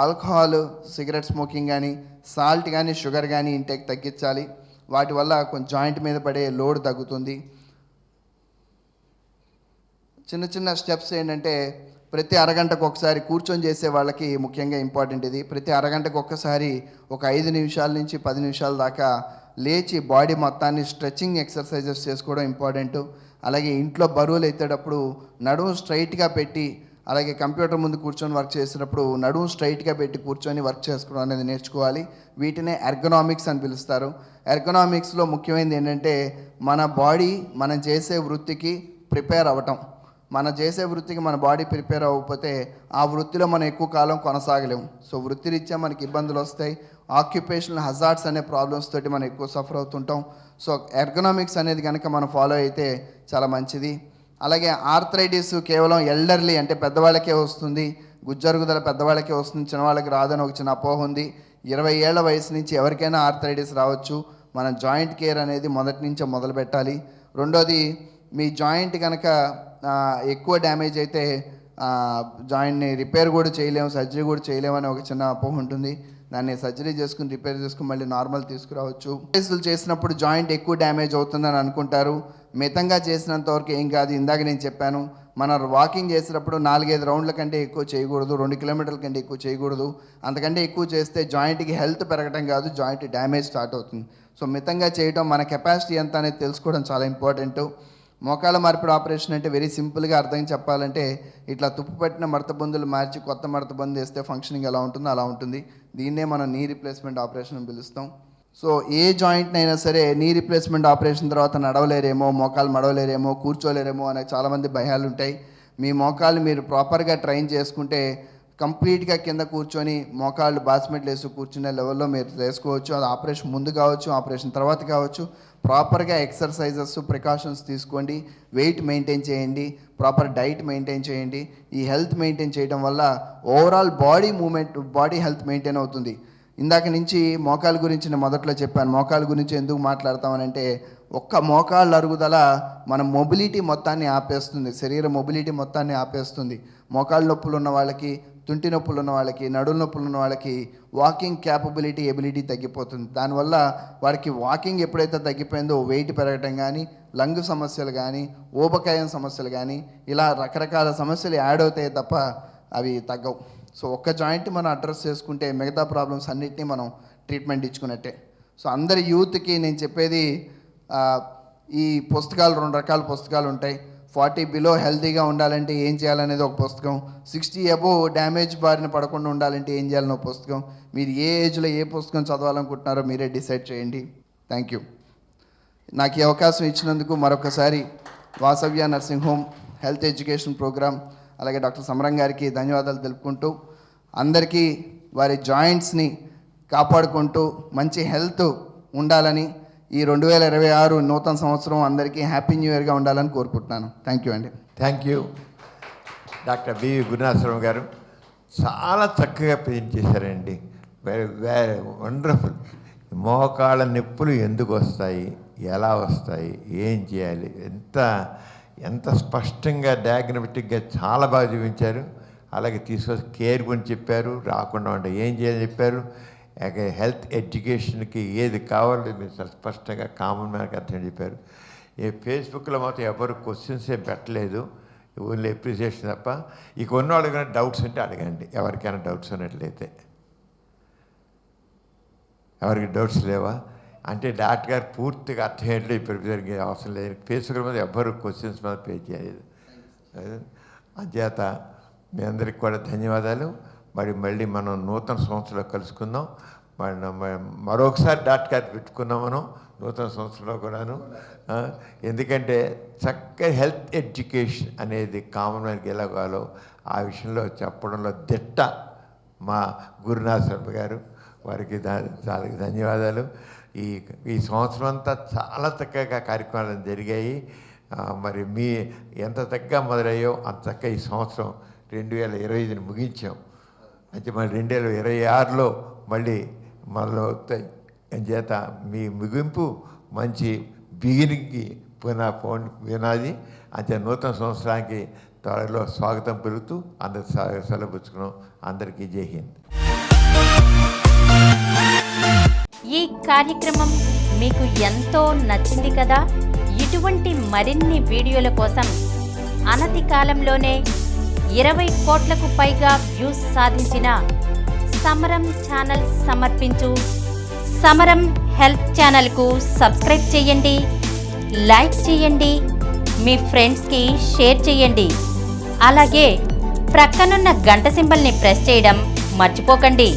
ఆల్కహాల్, సిగరెట్ స్మోకింగ్ కానీ, సాల్ట్ కానీ, షుగర్ కానీ ఇంటేక్ తగ్గించాలి. వాటి వల్ల కొంచెం జాయింట్ మీద పడే లోడ్ తగ్గుతుంది. చిన్న చిన్న స్టెప్స్ ఏంటంటే, ప్రతి అరగంటకు ఒకసారి కూర్చొని చేసే వాళ్ళకి ముఖ్యంగా ఇంపార్టెంట్ ఇది. ప్రతి అరగంటకు ఒక్కసారి ఒక 5 నిమిషాల నుంచి 10 నిమిషాల దాకా లేచి బాడీ మొత్తాన్ని స్ట్రెచ్చింగ్ ఎక్సర్సైజెస్ చేసుకోవడం ఇంపార్టెంటు. అలాగే ఇంట్లో బరువులు ఎత్తేటప్పుడు నడుము స్ట్రైట్గా పెట్టి, అలాగే కంప్యూటర్ ముందు కూర్చొని వర్క్ చేసినప్పుడు నడుము స్ట్రైట్గా పెట్టి కూర్చొని వర్క్ చేసుకోవడం అనేది నేర్చుకోవాలి. వీటినే ఎర్గనామిక్స్ అని పిలుస్తారు. ఎర్గనామిక్స్లో ముఖ్యమైనది ఏంటంటే, మన బాడీ మనం చేసే వృత్తికి ప్రిపేర్ అవ్వటం. మన చేసే వృత్తికి మన బాడీ ప్రిపేర్ అవ్వకపోతే ఆ వృత్తిలో మనం ఎక్కువ కాలం కొనసాగలేము. సో వృత్తిరీత్యా మనకి ఇబ్బందులు వస్తాయి. ఆక్యుపేషనల్ హజార్డ్స్ అనే ప్రాబ్లమ్స్ తోటి మనం ఎక్కువ సఫర్ అవుతుంటాం. సో ఎర్గనామిక్స్ అనేది కనుక మనం ఫాలో అయితే చాలా మంచిది. అలాగే ఆర్థరైటిస్ కేవలం ఎల్డర్లీ అంటే పెద్దవాళ్ళకే వస్తుంది, గుజ్జరుగుదల పెద్దవాళ్ళకే వస్తుంది, చిన్నవాళ్ళకి రాదని ఒక చిన్న అపోహ ఉంది. 20 ఏళ్ల వయసు నుంచి ఎవరికైనా ఆర్థరైటిస్ రావచ్చు. మన జాయింట్ కేర్ అనేది మొదటి నుంచే మొదలు పెట్టాలి. రెండోది, మీ జాయింట్ కనుక ఎక్కువ డ్యామేజ్ అయితే జాయింట్ని రిపేర్ కూడా చేయలేము, సర్జరీ కూడా చేయలేము అనే ఒక చిన్న అపోహ ఉంటుంది. దాన్ని సర్జరీ చేసుకుని రిపేర్ చేసుకుని మళ్ళీ నార్మల్ తీసుకురావచ్చు. ఎక్సర్సైజులు చేసినప్పుడు జాయింట్ ఎక్కువ డ్యామేజ్ అవుతుందని అనుకుంటారు. మితంగా చేసినంత వరకు ఏం కాదు. ఇందాక నేను చెప్పాను, మన వాకింగ్ చేసినప్పుడు 4-5 రౌండ్ల కంటే ఎక్కువ చేయకూడదు, 2 కిలోమీటర్ల కంటే ఎక్కువ చేయకూడదు. అంతకంటే ఎక్కువ చేస్తే జాయింట్కి హెల్త్ పెరగడం కాదు, జాయింట్ డ్యామేజ్ స్టార్ట్ అవుతుంది. సో మితంగా చేయడం, మన కెపాసిటీ ఎంత అనేది తెలుసుకోవడం చాలా ఇంపార్టెంట్. మోకాళ్ళ మార్పిడి ఆపరేషన్ అంటే వెరీ సింపుల్గా అర్థం చెప్పాలంటే, ఇట్లా తుప్పు పట్టిన మడత బందులు మార్చి కొత్త మడత బందు వేస్తే ఫంక్షనింగ్ ఎలా ఉంటుందో అలా ఉంటుంది. దీన్నే మనం నీ రీప్లేస్మెంట్ ఆపరేషన్ అని పిలుస్తాం. సో ఏ జాయింట్నైనా సరే నీ రీప్లేస్మెంట్ ఆపరేషన్ తర్వాత నడవలేరేమో, మోకాలు మడవలేరేమో, కూర్చోలేరేమో అనే చాలామంది భయాలు ఉంటాయి. మీ మోకాళ్ళు మీరు ప్రాపర్గా ట్రైన్ చేసుకుంటే కంప్లీట్గా కింద కూర్చొని మోకాళ్ళు బాస్మెట్లు వేసి కూర్చునే లెవెల్లో మీరు చేసుకోవచ్చు. అది ఆపరేషన్ ముందు కావచ్చు, ఆపరేషన్ తర్వాత కావచ్చు. ప్రాపర్గా ఎక్సర్సైజెస్, ప్రికాషన్స్ తీసుకోండి, వెయిట్ మెయింటైన్ చేయండి, ప్రాపర్ డైట్ మెయింటైన్ చేయండి. ఈ హెల్త్ మెయింటైన్ చేయడం వల్ల overall body movement, body health maintain అవుతుంది. ఇందాక నుంచి మోకాళ్ళ గురించి నేను మొదట్లో చెప్పాను. మోకాళ్ళ గురించి ఎందుకు మాట్లాడతామనంటే, ఒక్క మోకాళ్ళ అరుగుదల మన మొబిలిటీ మొత్తాన్ని ఆపేస్తుంది, శరీర మొబిలిటీ మొత్తాన్ని ఆపేస్తుంది. మోకాళ్ళ నొప్పులు ఉన్న వాళ్ళకి, తుంటి నొప్పులు ఉన్న వాళ్ళకి, నడుల నొప్పులు ఉన్న వాళ్ళకి వాకింగ్ క్యాపబిలిటీ, ఎబిలిటీ తగ్గిపోతుంది. దానివల్ల వారికి వాకింగ్ ఎప్పుడైతే తగ్గిపోయిందో వెయిట్ పెరగటం కానీ, లంగ్ సమస్యలు కానీ, ఊబకాయం సమస్యలు కానీ, ఇలా రకరకాల సమస్యలు యాడ్ అవుతాయి తప్ప అవి తగ్గవు. సో ఒక్క జాయింట్ మనం అడ్రస్ చేసుకుంటే మిగతా ప్రాబ్లమ్స్ అన్నిటినీ మనం ట్రీట్మెంట్ ఇచ్చుకున్నట్టే. సో అందరి యూత్కి నేను చెప్పేది, ఈ పుస్తకాలు 2 రకాల పుస్తకాలు ఉంటాయి. 40 బిలో హెల్తీగా ఉండాలంటే ఏం చేయాలనేది ఒక పుస్తకం, 60 అబోవ్ డ్యామేజ్ బారిన పడకుండా ఉండాలంటే ఏం చేయాలని ఒక పుస్తకం. మీరు ఏ ఏజ్లో ఏ పుస్తకం చదవాలనుకుంటున్నారో మీరే డిసైడ్ చేయండి. Thank you. నాకు ఈ అవకాశం ఇచ్చినందుకు మరొకసారి Vasavya nursing home health education program అలాగే డాక్టర్ సమరం గారికి ధన్యవాదాలు తెలుపుకుంటూ, అందరికీ వారి జాయింట్స్ని కాపాడుకుంటూ మంచి హెల్త్ ఉండాలని, ఈ 2026 నూతన సంవత్సరం అందరికీ హ్యాపీ న్యూ ఇయర్గా ఉండాలని కోరుకుంటున్నాను. థ్యాంక్ యూ అండి. Thank you doctor B Gurunatharao గారు. చాలా చక్కగా ప్రజెంట్ చేశారండి. Very very wonderful. మోకాళ్ళ నొప్పులు ఎందుకు వస్తాయి, ఎలా వస్తాయి, ఏం చేయాలి, ఎంత స్పష్టంగా డయాగ్నోమెటిక్గా చాలా బాగా చూపించారు. అలాగే తీసుకొచ్చి కేర్ గురించి చెప్పారు, రాకుండా ఉంటే ఏం చేయాలని చెప్పారు. హెల్త్ ఎడ్యుకేషన్కి ఏది కావాలో మీరు స్పష్టంగా కామన్ మ్యాన్కి అర్థం చెప్పారు. ఈ ఫేస్బుక్లో మాత్రం ఎవరు క్వశ్చన్స్ ఏం పెట్టలేదు, ఓన్లీ అప్రిసియేషన్ తప్ప. ఇక ఉన్న వాళ్ళకి డౌట్స్ ఉంటే అడగండి, ఎవరికైనా డౌట్స్ ఉన్నట్లయితే. ఎవరికి డౌట్స్ లేవా అంటే డాక్టర్ గారు పూర్తిగా అర్థమయ్యేట్లు ఇప్పుడు అవసరం లేదు. ఫేస్బుక్ మీద ఎవరు క్వశ్చన్స్ మీద పే చేయలేదు. అంచేత మీ అందరికి కూడా ధన్యవాదాలు. మళ్ళీ మనం నూతన సంవత్సరంలో కలుసుకుందాం. మరొకసారి డాక్టర్ గారు పెట్టుకున్నాం మనం నూతన సంవత్సరంలో కూడాను. ఎందుకంటే చక్కగా హెల్త్ ఎడ్యుకేషన్ అనేది కామన్ మ్యాన్కి ఎలాగాలో ఆ విషయంలో చెప్పడంలో దిట్ట మా గురునాథ్ శర్మ గారు. వారికి చాలా ధన్యవాదాలు. ఈ సంవత్సరం అంతా చాలా చక్కగా కార్యక్రమాలు జరిగాయి. మరి మీ ఎంత చక్కగా మొదలయ్యో అంత చక్కగా ఈ సంవత్సరం 2025ని ముగించాం. అయితే మరి 2026లో మళ్ళీ మొదలవుతాయి. చేత మీ ముగింపు మంచి బిగినింగ్కి పునాది. అంతే నూతన సంవత్సరానికి త్వరలో స్వాగతం పలుకుతూ అందరికి సెలవుచ్చుకున్నాం. అందరికీ జై హింద్. ఈ కార్యక్రమం మీకు ఎంతో నచ్చింది కదా. ఇటువంటి మరిన్ని వీడియోల కోసం అనతి కాలంలోనే 20 కోట్లకు పైగా వ్యూస్ సాధించిన సమరం ఛానల్ సమర్పించు సమరం హెల్త్ ఛానల్కు సబ్స్క్రైబ్ చేయండి, లైక్ చేయండి, మీ ఫ్రెండ్స్కి షేర్ చేయండి. అలాగే ప్రక్కనున్న గంట సింబల్ని ప్రెస్ చేయడం మర్చిపోకండి.